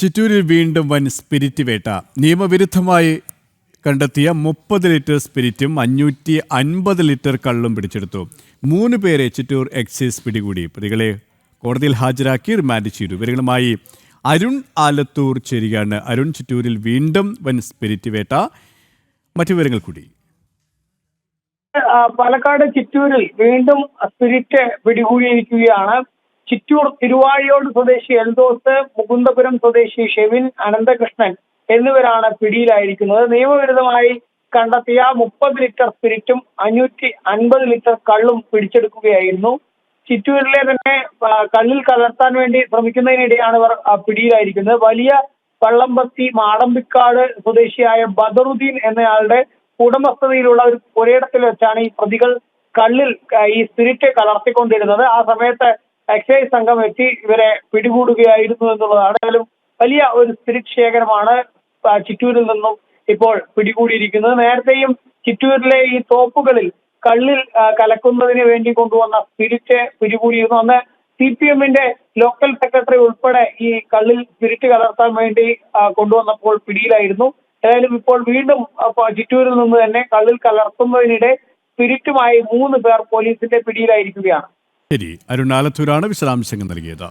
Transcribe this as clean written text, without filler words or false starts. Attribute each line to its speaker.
Speaker 1: ചിറ്റൂരിൽ വീണ്ടും വൻ സ്പിരിറ്റ് വേട്ട. നിയമവിരുദ്ധമായി കണ്ടെത്തിയ 30 ലിറ്റർ സ്പിരിറ്റും 550 ലിറ്റർ കള്ളും പിടിച്ചെടുത്തു. 3 പേരെ ചിറ്റൂർ എക്സൈസ് പിടികൂടി. പ്രതികളെ കോടതിയിൽ ഹാജരാക്കി റിമാൻഡ് ചെയ്തു. ഇവരുമായി അരുൺ ആലത്തൂർ ചേരുകയാണ്. അരുൺ, ചിറ്റൂരിൽ വീണ്ടും വൻ സ്പിരിറ്റ് വേട്ട, മറ്റു വിവരങ്ങൾ കൂടി.
Speaker 2: പാലക്കാട് ചിറ്റൂരിൽ വീണ്ടും സ്പിരിറ്റ് പിടികൂടിയിരിക്കുകയാണ്. ചിറ്റൂർ തിരുവാഴിയോട് സ്വദേശി എൽദോസ്, മുകുന്ദപുരം സ്വദേശി ഷെവിൻ, അനന്തകൃഷ്ണൻ എന്നിവരാണ് പിടിയിലായിരിക്കുന്നത്. നിയമവിരുദ്ധമായി കണ്ടെത്തിയ 30 ലിറ്റർ സ്പിരിറ്റും 550 ലിറ്റർ കള്ളും പിടിച്ചെടുക്കുകയായിരുന്നു. ചിറ്റൂരിലെ തന്നെ കള്ളിൽ കലർത്താൻ വേണ്ടി ശ്രമിക്കുന്നതിനിടെയാണ് ഇവർ പിടിയിലായിരിക്കുന്നത്. വലിയ പള്ളമ്പത്തി മാടമ്പിക്കാട് സ്വദേശിയായ ബദറുദ്ദീൻ എന്നയാളുടെ ഉടമസ്ഥതയിലുള്ള ഒരു പുരയിടത്തിൽ വെച്ചാണ് ഈ പ്രതികൾ കള്ളിൽ ഈ സ്പിരിറ്റ് കലർത്തിക്കൊണ്ടിരുന്നത്. ആ സമയത്ത് എക്സൈസ് സംഘം എത്തി ഇവരെ പിടികൂടുകയായിരുന്നു എന്നുള്ളതാണ്. ഏതായാലും വലിയ ഒരു സ്പിരിറ്റ് ശേഖരമാണ് ചിറ്റൂരിൽ നിന്നും ഇപ്പോൾ പിടികൂടിയിരിക്കുന്നത്. നേരത്തെയും ചിറ്റൂരിലെ ഈ തോപ്പുകളിൽ കള്ളിൽ കലക്കുന്നതിന് വേണ്ടി കൊണ്ടുവന്ന സ്പിരിറ്റ് പിടികൂടിയിരുന്നു. അന്ന് CPM-ന്റെ ലോക്കൽ സെക്രട്ടറി ഉൾപ്പെടെ ഈ കള്ളിൽ സ്പിരിറ്റ് കലർത്താൻ വേണ്ടി കൊണ്ടുവന്നപ്പോൾ പിടിയിലായിരുന്നു. ഏതായാലും ഇപ്പോൾ വീണ്ടും ചിറ്റൂരിൽ നിന്ന് തന്നെ കള്ളിൽ കലർത്തുന്നതിനിടെ സ്പിരിറ്റുമായി 3 പേർ പോലീസിന്റെ പിടിയിലായിരിക്കുകയാണ്.
Speaker 1: ശരി, അരുൺ ആലത്തൂരാണ് വിശദാംശങ്ങൾ നൽകിയത്.